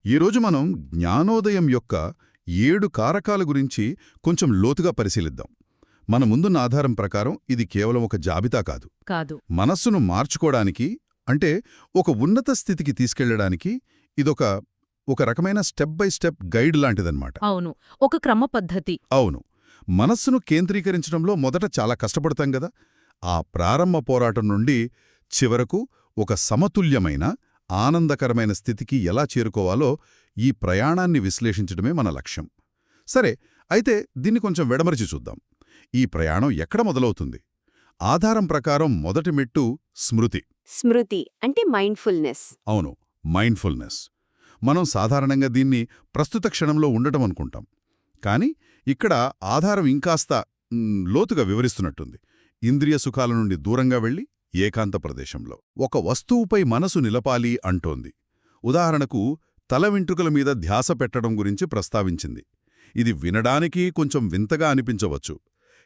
ఈరోజు మనం జ్ఞానోదయం యొక్క 7 కారకాల గురించి కొంచెం లోతుగా పరిశీలిద్దాం. మన ముందున్న ఆధారం ప్రకారం ఇది కేవలం ఒక జాబితా కాదు. కాదు. మనస్సును మార్చుకోవడానికి, అంటే ఒక ఉన్నత స్థితికి తీసుకెళ్లడానికి ఇదొక రకమైన స్టెప్ బై స్టెప్ గైడ్ లాంటిదన్నమాట. అవును, ఒక క్రమపద్ధతి. అవును. మనస్సును కేంద్రీకరించడంలో మొదట చాలా కష్టపడతాం గదా. ఆ ప్రారంభ పోరాటం నుండి చివరకు ఒక సమతుల్యమైన ఆనందకరమైన స్థితికి ఎలా చేరుకోవాలో ఈ ప్రయాణాన్ని విశ్లేషించడమే మన లక్ష్యం. సరే, అయితే దీన్ని కొంచెం వెడమరిచి చూద్దాం. ఈ ప్రయాణం ఎక్కడ మొదలవుతుంది? ఆధారం ప్రకారం మొదటి మెట్టు స్మృతి. స్మృతి అంటే మైండ్ఫుల్నెస్. అవును, మైండ్ఫుల్నెస్. మనం సాధారణంగా దీన్ని ప్రస్తుత క్షణంలో ఉండటం అనుకుంటాం. కానీ ఇక్కడ ఆధారం ఇంకాస్త లోతుగా వివరిస్తున్నట్టుంది. ఇంద్రియ సుఖాల నుండి దూరంగా వెళ్ళి ఏకాంత ప్రదేశంలో ఒక వస్తువుపై మనసు నిలపాలి అంటోంది. ఉదాహరణకు తల వెంట్రుకల మీద ధ్యాస పెట్టడం గురించి ప్రస్తావించింది. ఇది వినడానికి కొంచెం వింతగా అనిపించవచ్చు.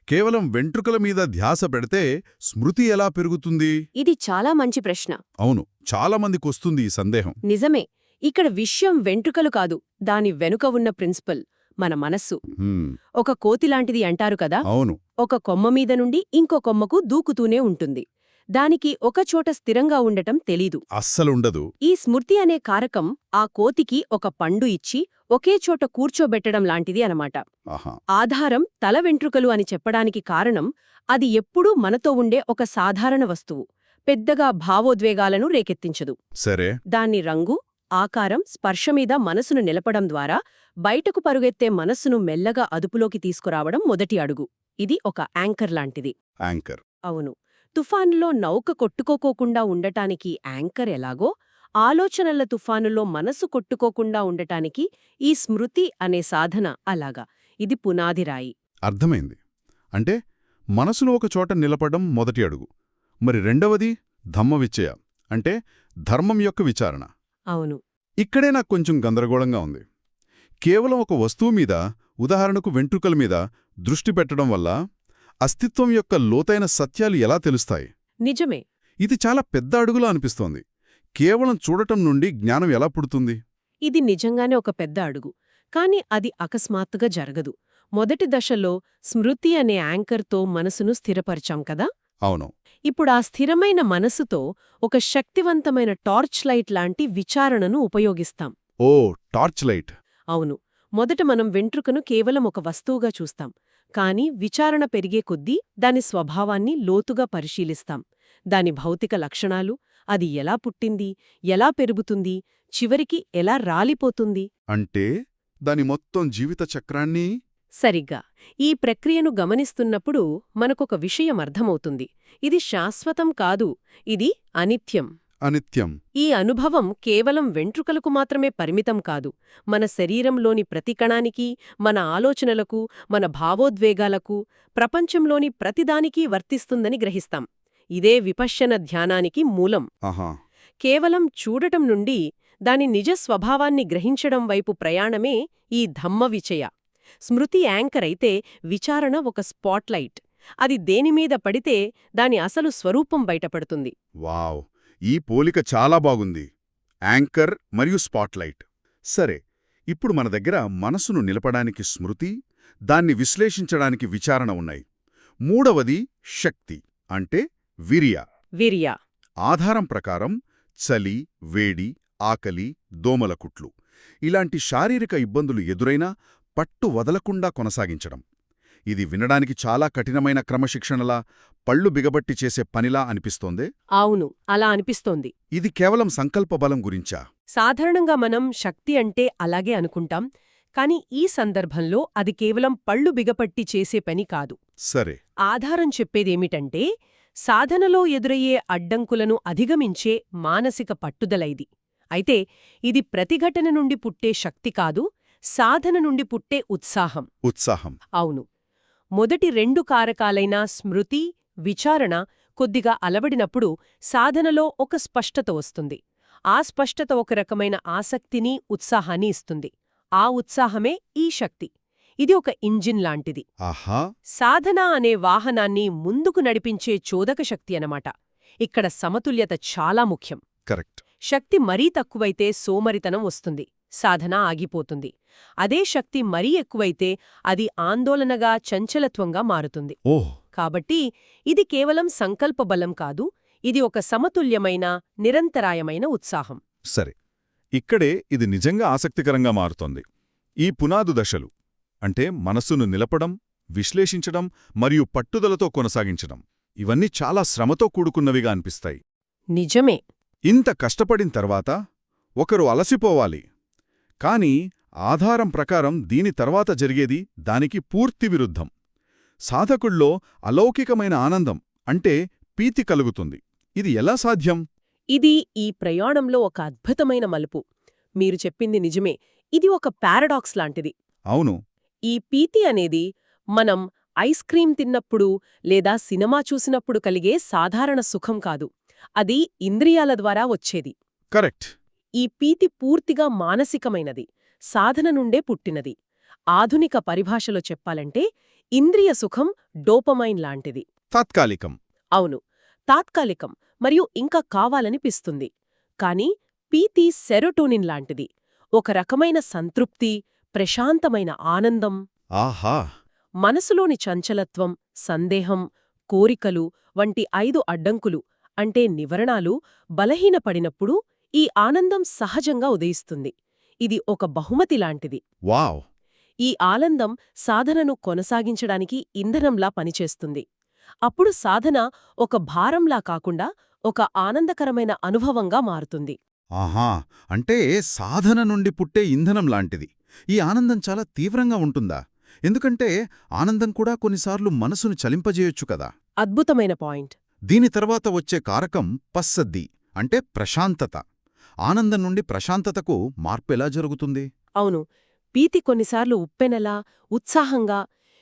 కేవలం వెంట్రుకల మీద ధ్యాస పెడితే స్మృతి ఎలా పెరుగుతుంది? ఇది చాలా మంచి ప్రశ్న. అవును, చాలామందికొస్తుంది ఈ సందేహం. నిజమే. ఇక్కడ విషయం వెంట్రుకలు కాదు, దాని వెనుక ఉన్న ప్రిన్సిపల్ మన మనస్సు. ఒక కోతిలాంటిది అంటారు కదా. అవును. ఒక కొమ్మ మీద నుండి ఇంకో కొమ్మకు దూకుతూనే ఉంటుంది. దానికి ఒకచోట స్థిరంగా ఉండటం తెలీదు. అస్సలుండదు. ఈ స్మృతి అనే కారకం ఆ కోతికి ఒక పండు ఇచ్చి ఒకే చోట కూర్చోబెట్టడం లాంటిది అనమాట. ఆధారం తల వెంట్రుకలు అని చెప్పడానికి కారణం అది ఎప్పుడూ మనతో ఉండే ఒక సాధారణ వస్తువు, పెద్దగా భావోద్వేగాలను రేకెత్తించదు. సరే. దాన్ని రంగు, ఆకారం, స్పర్శమీద మనసును నిలపడం ద్వారా బయటకు పరుగెత్తే మనస్సును మెల్లగా అదుపులోకి తీసుకురావడం మొదటి అడుగు. ఇది ఒక యాంకర్ లాంటిది. యాంకర్. అవును. తుఫానులో నౌక కొట్టుకోకోకుండా ఉండటానికి యాంకర్ ఎలాగో, ఆలోచనల తుఫానులో మనసు కొట్టుకోకుండా ఉండటానికి ఈ స్మృతి అనే సాధన అలాగా. ఇది పునాదిరాయి. అర్థమైంది. అంటే మనసును ఒక చోట నిలపడం మొదటి అడుగు. మరి రెండవది ధమ్మవిచ్చయ, అంటే ధర్మం యొక్క విచారణ. అవును. ఇక్కడే నాకు కొంచెం గందరగోళంగా ఉంది. కేవలం ఒక వస్తువు మీద, ఉదాహరణకు వెంట్రుకల మీద దృష్టి పెట్టడం వల్ల అస్తిత్వం యొక్క లోతైన సత్యాలు ఎలా తెలుస్తాయి? నిజమే. ఇది చాలా పెద్ద అడుగులా అనిపిస్తోంది. కేవలం చూడటం నుండి జ్ఞానం ఎలా పుడుతుంది? ఇది నిజంగానే ఒక పెద్ద అడుగు. కాని అది అకస్మాత్తుగా జరగదు. మొదటి దశలో స్మృతి అనే యాంకర్తో మనసును స్థిరపరిచాం కదా. అవును. ఇప్పుడా స్థిరమైన మనసుతో ఒక శక్తివంతమైన టార్చ్ లైట్ లాంటి విచారణను ఉపయోగిస్తాం. ఓ, టార్చ్ లైట్. అవును. మొదట మనం వెంట్రుకను కేవలం ఒక వస్తువుగా చూస్తాం. కాని విచారణ పెరిగే కొద్దీ దాని స్వభావాన్ని లోతుగా పరిశీలిస్తాం. దాని భౌతిక లక్షణాలు, అది ఎలా పుట్టింది, ఎలా పెరుగుతుంది, చివరికి ఎలా రాలిపోతుంది. అంటే దాని మొత్తం జీవిత చక్రాన్ని. సరిగ్గా. ఈ ప్రక్రియను గమనిస్తున్నప్పుడు మనకొక విషయం అర్థమవుతుంది. ఇది శాశ్వతం కాదు, ఇది అనిత్యం. అనిత్యం. ఈ అనుభవం కేవలం వెంట్రుకలకు మాత్రమే పరిమితం కాదు. మన శరీరంలోని ప్రతి కణానికి, మన ఆలోచనలకు, మన భావోద్వేగాలకు, ప్రపంచంలోని ప్రతిదానికీ వర్తిస్తుందని గ్రహిస్తాం. ఇదే విపశ్యన ధ్యానానికి మూలం. కేవలం చూడటం నుండి దాని నిజ స్వభావాన్ని గ్రహించడం వైపు ప్రయాణమే ఈ ధమ్మవిచయ. స్మృతి యాంకర్ అయితే విచారణ ఒక స్పాట్లైట్. అది దేనిమీద పడితే దాని అసలు స్వరూపం బయటపడుతుంది. వావ్, ఈ పోలిక చాలా బాగుంది. యాంకర్ మరియు స్పాట్లైట్. సరే, ఇప్పుడు మన దగ్గర మనసును నిలపడానికి స్మృతి, దాన్ని విశ్లేషించడానికి విచారణ ఉన్నాయి. మూడవది శక్తి, అంటే వీర్య. ఆధారం ప్రకారం చలి, వేడి, ఆకలి, దోమలకుట్లు ఇలాంటి శారీరక ఇబ్బందులు ఎదురైనా పట్టు వదలకుండా కొనసాగించడం. ఇది వినడానికి చాలా కఠినమైన క్రమశిక్షణలా, పళ్ళు బిగబట్టి చేసే పనిలా అనిపిస్తోందే? అవును, అలా అనిపిస్తోంది. ఇది కేవలం సంకల్పబలం గురించా? సాధారణంగా మనం శక్తి అంటే అలాగే అనుకుంటాం. కాని ఈ సందర్భంలో అది కేవలం పళ్ళు బిగపట్టి చేసే పని కాదు. సరే. ఆధారం చెప్పేదేమిటంటే సాధనలో ఎదురయ్యే అడ్డంకులను అధిగమించే మానసిక పట్టుదలైది. అయితే ఇది ప్రతిఘటన నుండి పుట్టే శక్తి కాదు, సాధన నుండి పుట్టే ఉత్సాహం. అవును. మొదటి 2 కారకాలైన స్మృతి, విచారణ కొద్దిగా అలవడినప్పుడు సాధనలో ఒక స్పష్టత వస్తుంది. ఆ స్పష్టత ఒక రకమైన ఆసక్తిని, ఉత్సాహాన్ని ఇస్తుంది. ఆ ఉత్సాహమే ఈ శక్తి. ఇది ఒక ఇంజిన్ లాంటిది. సాధన అనే వాహనాన్ని ముందుకు నడిపించే చోదక శక్తి అనమాట. ఇక్కడ సమతుల్యత చాలా ముఖ్యం. కరెక్ట్. శక్తి మరీ తక్కువైతే సోమరితనం వస్తుంది. సాధన ఆగిపోతుంది. అదే శక్తి మరీ ఎక్కువైతే అది ఆందోళనగా చంచలత్వంగా మారుతుంది. ఓహ్! కాబట్టి ఇది కేవలం సంకల్ప బలం కాదు, ఇది ఒక సమతుల్యమైన నిరంతరాయమైన ఉత్సాహం. సరే, ఇక్కడే ఇది నిజంగా ఆసక్తికరంగా మారుతోంది. ఈ పునాదు దశలు అంటే మనస్సును నిలపడం, విశ్లేషించడం మరియు పట్టుదలతో కొనసాగించడం ఇవన్నీ చాలా శ్రమతో కూడుకున్నవిగా అనిపిస్తాయి. నిజమే. ఇంత కష్టపడిన తర్వాత ఒకరు అలసిపోవాలి. కాని ఆధారం ప్రకారం దీని తర్వాత జరిగేది దానికి పూర్తి విరుద్ధం. సాధకుల్లో అలౌకికమైన ఆనందం అంటే పీతి కలుగుతుంది. ఇది ఎలా సాధ్యం? ఇది ఈ ప్రయాణంలో ఒక అద్భుతమైన మలుపు. మీరు చెప్పింది నిజమే, ఇది ఒక పారాడాక్స్ లాంటిది. అవును. ఈ పీతి అనేది మనం ఐస్ క్రీం తిన్నప్పుడు లేదా సినిమా చూసినప్పుడు కలిగే సాధారణ సుఖం కాదు. అది ఇంద్రియాల ద్వారా వచ్చేది. కరెక్ట్. ఈ పీతి పూర్తిగా మానసికమైనది, సాధన నుండే పుట్టినది. ఆధునిక పరిభాషలో చెప్పాలంటే ఇంద్రియ సుఖం డోపమైన్ లాంటిది. తాత్కాలికం. అవును, తాత్కాలికం మరియు ఇంకా కావాలనిపిస్తుంది. కాని పీతి సెరోటోనిన్ లాంటిది, ఒక రకమైన సంతృప్తి, ప్రశాంతమైన ఆనందం. ఆహా! మనసులోని చంచలత్వం, సందేహం, కోరికలు వంటి 5 అడ్డంకులు అంటే నివరణాలు బలహీనపడినప్పుడు ఈ ఆనందం సహజంగా ఉదయిస్తుంది. ఇది ఒక బహుమతి లాంటిది. వావ్! ఈ ఆనందం సాధనను కొనసాగించడానికి ఇంధనంలా పనిచేస్తుంది. అప్పుడు సాధన ఒక భారంలా కాకుండా ఒక ఆనందకరమైన అనుభవంగా మారుతుంది. ఆహా! అంటే సాధన నుండి పుట్టే ఇంధనం లాంటిది. ఈ ఆనందం చాలా తీవ్రంగా ఉంటుందా? ఎందుకంటే ఆనందం కూడా కొన్నిసార్లు మనసును చలింపజేయొచ్చు కదా. అద్భుతమైన పాయింట్. దీని తర్వాత వచ్చే కారకం పస్సద్ది అంటే ప్రశాంతత. ఆనందం నుండి ప్రశాంతతకు మార్పెలా జరుగుతుంది? అవును, పీతి కొన్నిసార్లు ఉప్పెనలా, ఉత్సాహంగా,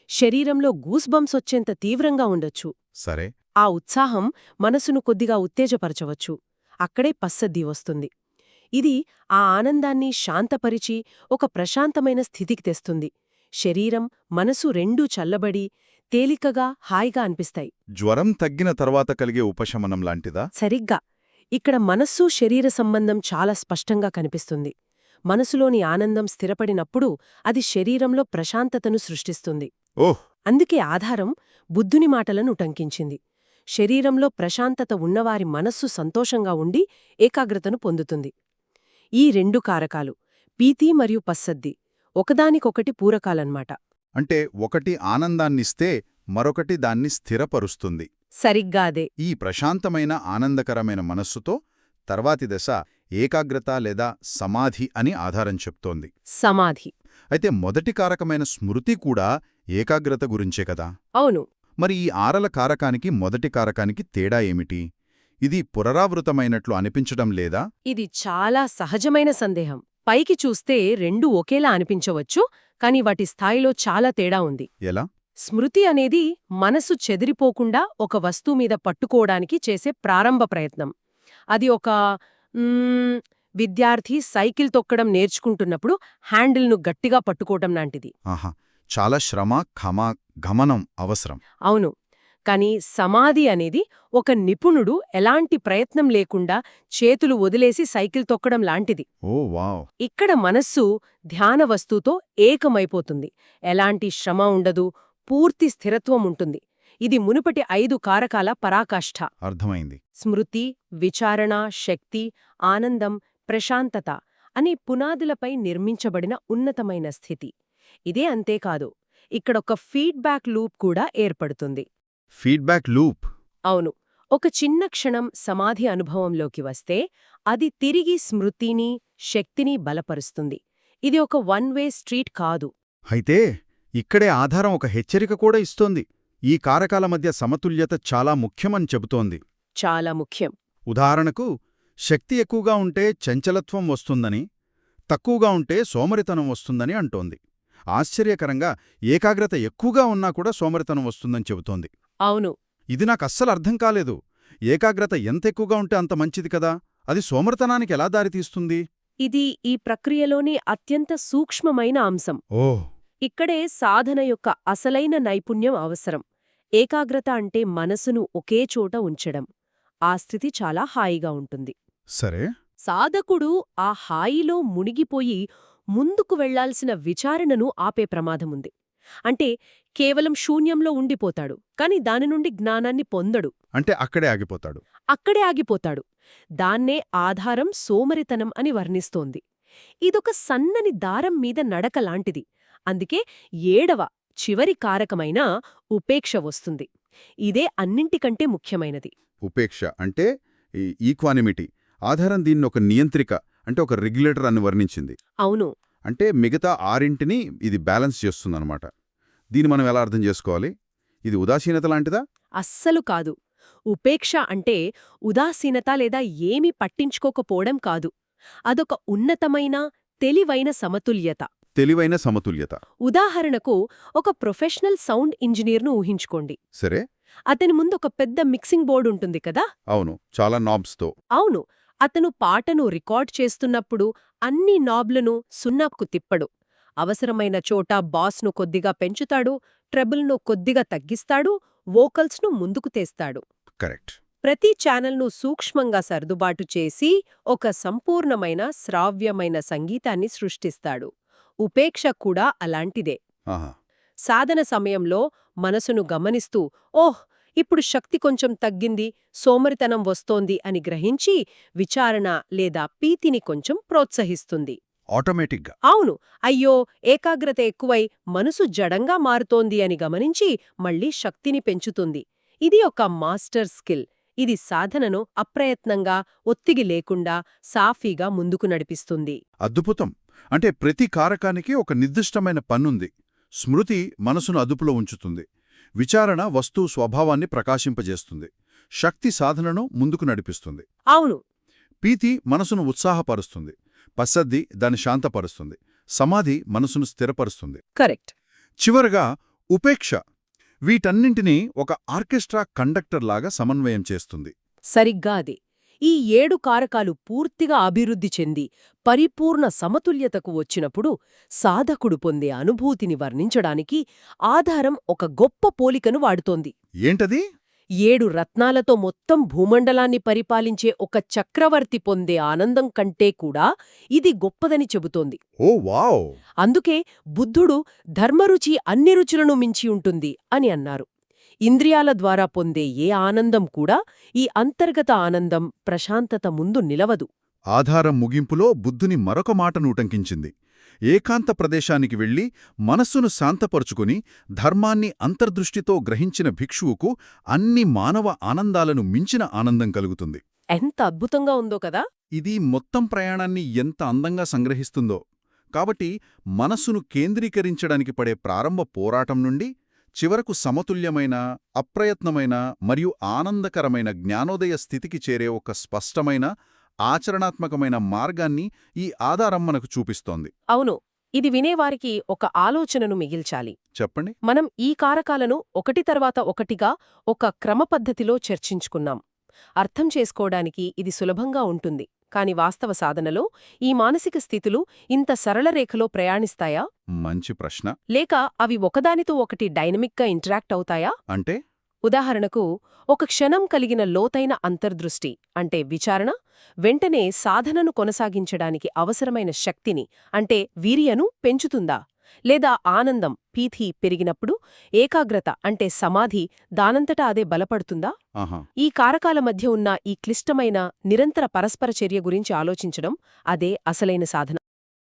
శరీరంలో గూస్బంప్స్ వచ్చేంత తీవ్రంగా ఉండొచ్చు. సరే. ఆ ఉత్సాహం మనసును కొద్దిగా ఉత్తేజపరచవచ్చు. అక్కడే పస్సద్ది వస్తుంది. ఇది ఆ ఆనందాన్ని శాంతపరిచి ఒక ప్రశాంతమైన స్థితికి తెస్తుంది. శరీరం, మనసు రెండూ చల్లబడి తేలికగా, హాయిగా అనిపిస్తాయి. జ్వరం తగ్గిన తర్వాత కలిగే ఉపశమనం లాంటిదా? సరిగ్గా. ఇక్కడ మనస్సు శరీర సంబంధం చాలా స్పష్టంగా కనిపిస్తుంది. మనసులోని ఆనందం స్థిరపడినప్పుడు అది శరీరంలో ప్రశాంతతను సృష్టిస్తుంది. ఓహ్! అందుకే ఆధారం బుద్ధుని మాటలను ఉటంకించింది. శరీరంలో ప్రశాంతత ఉన్నవారి మనస్సు సంతోషంగా ఉండి ఏకాగ్రతను పొందుతుంది. ఈ 2 కారకాలు, పీతి మరియు పస్సద్ది, ఒకదానికొకటి పూరకాలన్మాట. అంటే ఒకటి ఆనందాన్నిస్తే మరొకటి దాన్ని స్థిరపరుస్తుంది. సరిగ్గా అదే. ఈ ప్రశాంతమైన ఆనందకరమైన మనస్సుతో తర్వాతి దశ ఏకాగ్రత లేదా సమాధి అని ఆధారం చెప్తోంది. సమాధి. అయితే మొదటి కారకమైన స్మృతి కూడా ఏకాగ్రత గురించే కదా. అవును. మరి ఈ ఆరల కారకానికి మొదటి కారకానికి తేడా ఏమిటి? ఇది పునరావృతమైనట్లు అనిపించడం లేదా? ఇది చాలా సహజమైన సందేహం. పైకి చూస్తే రెండూ ఒకేలా అనిపించవచ్చు, కాని వాటి స్థాయిలో చాలా తేడా ఉంది. ఎలా? స్మృతి అనేది మనసు చెదిరిపోకుండా ఒక వస్తువుమీద పట్టుకోవడానికి చేసే ప్రారంభ ప్రయత్నం. అది ఒక విద్యార్థి సైకిల్ తొక్కడం నేర్చుకుంటున్నప్పుడు హ్యాండిల్ను గట్టిగా పట్టుకోవటం లాంటిది. ఆహా! చాలా శ్రమ, గమనం అవసరం. అవును. కాని సమాధి అనేది ఒక నిపుణుడు ఎలాంటి ప్రయత్నం లేకుండా చేతులు వదిలేసి సైకిల్ తొక్కడం లాంటిది. ఓ వావ్! ఇక్కడ మనస్సు ధ్యాన వస్తువుతో ఏకమైపోతుంది. ఎలాంటి శ్రమ ఉండదు, పూర్తి స్థిరత్వం ఉంటుంది. ఇది మునుపటి 5 కారకాల పరాకాష్ఠ. అర్థమైంది. స్మృతి, విచారణ, శక్తి, ఆనందం, ప్రశాంతత అనే పునాదులపై నిర్మించబడిన ఉన్నతమైన స్థితి. ఇదే అంతేకాదు, ఇక్కడొక ఫీడ్బ్యాక్ లూప్ కూడా ఏర్పడుతుంది. Feedback loop. అవును. ఒక చిన్న క్షణం సమాధి అనుభవంలోకి వస్తే అది తిరిగి స్మృతిని, శక్తిని బలపరుస్తుంది. ఇది ఒక వన్ వే స్ట్రీట్ కాదు. అయితే ఇక్కడే ఆధారం ఒక హెచ్చరిక కూడా ఇస్తోంది. ఈ కారకాల మధ్య సమతుల్యత చాలా ముఖ్యమని చెబుతోంది. చాలా ముఖ్యం. ఉదాహరణకు, శక్తి ఎక్కువగా ఉంటే చంచలత్వం వస్తుందని, తక్కువగా ఉంటే సోమరితనం వస్తుందని అంటోంది. ఆశ్చర్యకరంగా ఏకాగ్రత ఎక్కువగా ఉన్నా కూడా సోమరితనం వస్తుందని చెబుతోంది. అవును. ఇది నాకస్సలు అర్థం కాలేదు. ఏకాగ్రత ఎంత ఎక్కువగా ఉంటే అంత మంచిది కదా, అది సోమరితనానికి ఎలా దారితీస్తుంది? ఇది ఈ ప్రక్రియలోని అత్యంత సూక్ష్మమైన అంశం. ఓహ్! ఇక్కడే సాధన యొక్క అసలైన నైపుణ్యం అవసరం. ఏకాగ్రత అంటే మనసును ఒకే చోట ఉంచడం. ఆ స్థితి చాలా హాయిగా ఉంటుంది. సరే. సాధకుడు ఆ హాయిలో మునిగిపోయి ముందుకు వెళ్లాల్సిన విచారణను ఆపే ప్రమాదముంది. అంటే కేవలం శూన్యంలో ఉండిపోతాడు, కాని దాని నుండి జ్ఞానాన్ని పొందడు. అంటే అక్కడే ఆగిపోతాడు. అక్కడే ఆగిపోతాడు. దాన్నే ఆధారం సోమరితనం అని వర్ణిస్తోంది. ఇదొక సన్నని దారం మీద నడకలాంటిది. అందుకే ఏడవ, చివరి కారకమైన ఉపేక్ష వస్తుంది. ఇదే అన్నింటికంటే ముఖ్యమైనది. ఉపేక్ష అంటే ఈక్వానిమిటీ. ఆధారం దీన్ని ఒక నియంత్రిక అంటే ఒక రెగ్యులేటర్ అని వర్ణించింది. అవును. అంటే మిగతా ఆరింటిని ఇది బ్యాలెన్స్ చేస్తుందన్నమాట. దీన్ని మనం ఎలా అర్థం చేసుకోవాలి? ఇది ఉదాసీనత లాంటిదా? అస్సలు కాదు. ఉపేక్ష అంటే ఉదాసీనత లేదా ఏమీ పట్టించుకోకపోవడం కాదు. అదొక ఉన్నతమైన, తెలివైన సమతుల్యత. తెలివైన సమతుల్యత. ఉదాహరణకు ఒక ప్రొఫెషనల్ సౌండ్ ఇంజనీర్ను ఊహించుకోండి. సరే. అతని ముందొక పెద్ద మిక్సింగ్ బోర్డు ఉంటుంది కదా. అవును, చాలా నాబ్స్తో. అవును. అతను పాటను రికార్డ్ చేస్తున్నప్పుడు అన్ని నాబ్లను సున్నాకు తిప్పడు. అవసరమైన చోట బాస్ను కొద్దిగా పెంచుతాడు, ట్రెబుల్ను కొద్దిగా తగ్గిస్తాడు, వోకల్స్ను ముందుకు తెస్తాడు. కరెక్ట్. ప్రతి ఛానల్ను సూక్ష్మంగా సర్దుబాటు చేసి ఒక సంపూర్ణమైన శ్రావ్యమైన సంగీతాన్ని సృష్టిస్తాడు. ఉపేక్ష కూడా అలాంటిదే. ఆహా. సాధన సమయంలో మనసును గమనిస్తూ ఓహ్, ఇప్పుడు శక్తి కొంచెం తగ్గింది, సోమరితనం వస్తోంది అని గ్రహించి విచారణ లేదా పీతిని కొంచెం ప్రోత్సహిస్తుంది. ఆటోమేటిక్గా. అవును. అయ్యో, ఏకాగ్రత ఎక్కువై మనసు జడంగా మారుతోంది అని గమనించి మళ్ళీ శక్తిని పెంచుతుంది. ఇది ఒక మాస్టర్ స్కిల్. ఇది సాధనను అప్రయత్నంగా, ఒత్తిడి లేకుండా సాఫీగా ముందుకు నడిపిస్తుంది. అద్భుతం. అంటే ప్రతి కారకానికి ఒక నిర్దిష్టమైన పన్నుంది. స్మృతి మనసును అదుపులో ఉంచుతుంది. విచారణ వస్తువు స్వభావాన్ని ప్రకాశింపజేస్తుంది. శక్తి సాధనను ముందుకు నడిపిస్తుంది. అవును. పీతి మనసును ఉత్సాహపరుస్తుంది. పశ్చద్ది దాన్ని శాంతపరుస్తుంది. సమాధి మనసును స్థిరపరుస్తుంది. కరెక్ట్. చివరగా ఉపేక్ష వీటన్నింటినీ ఒక ఆర్కెస్ట్రా కండక్టర్లాగా సమన్వయం చేస్తుంది. సరిగ్గా అది. ఈ 7 కారకాలు పూర్తిగా అభివృద్ధి చెంది పరిపూర్ణ సమతుల్యతకు వచ్చినప్పుడు సాధకుడు పొందే అనుభూతిని వర్ణించడానికి ఆధారం ఒక గొప్ప పోలికను వాడుతోంది. ఏంటది? 7 రత్నాలతో మొత్తం భూమండలాన్ని పరిపాలించే ఒక చక్రవర్తి పొందే ఆనందం కంటే కూడా ఇది గొప్పదని చెబుతోంది. ఓ వావ్! అందుకే బుద్ధుడు ధర్మరుచి అన్ని రుచులను మించి ఉంటుంది అని అన్నారు. ఇంద్రియాల ద్వారా పొందే ఏ ఆనందం కూడా ఈ అంతర్గత ఆనందం, ప్రశాంతత ముందు నిలవదు. ఆధారం ముగింపులో బుద్ధుని మరొక మాటను ఉటంకించింది. ఏకాంత ప్రదేశానికి వెళ్లి మనస్సును శాంతపరుచుకుని ధర్మాన్ని అంతర్దృష్టితో గ్రహించిన భిక్షువుకు అన్ని మానవ ఆనందాలను మించిన ఆనందం కలుగుతుంది. ఎంత అద్భుతంగా ఉందో కదా. ఇది మొత్తం ప్రయాణాన్ని ఎంత అందంగా సంగ్రహిస్తుందో. కాబట్టి మనస్సును కేంద్రీకరించడానికి పడే ప్రారంభ పోరాటం నుండి చివరకు సమతుల్యమైన, అప్రయత్నమైన మరియు ఆనందకరమైన జ్ఞానోదయ స్థితికి చేరే ఒక స్పష్టమైన, ఆచరణాత్మకమైన మార్గాన్ని ఈ ఆధారం మనకు చూపిస్తోంది. అవును. ఇది వినేవారికి ఒక ఆలోచనను మిగిల్చాలి. చెప్పండి. మనం ఈ కారకాలను ఒకటి తర్వాత ఒకటిగా ఒక క్రమపద్ధతిలో చర్చించుకున్నాం. అర్థం చేసుకోవడానికి ఇది సులభంగా ఉంటుంది. కాని వాస్తవ సాధనలో ఈ మానసిక స్థితులు ఇంత సరళ రేఖలో ప్రయాణిస్తాయా? మంచి ప్రశ్న. లేక అవి ఒకదానితో ఒకటి డైనమిక్గా ఇంటరాక్ట్ అవుతాయా? అంటే ఉదాహరణకు, ఒక క్షణం కలిగిన లోతైన అంతర్దృష్టి అంటే విచారణ వెంటనే సాధనను కొనసాగించడానికి అవసరమైన శక్తిని అంటే వీర్యను పెంచుతుందా? లేదా ఆనందం పీథి పెరిగినప్పుడు ఏకాగ్రత అంటే సమాధి దానంతటా అదే బలపడుతుందా? ఆహా. ఈ కారకాల మధ్య ఉన్న ఈ క్లిష్టమైన నిరంతర పరస్పర చర్య గురించి ఆలోచించడం అదే అసలైన సాధన.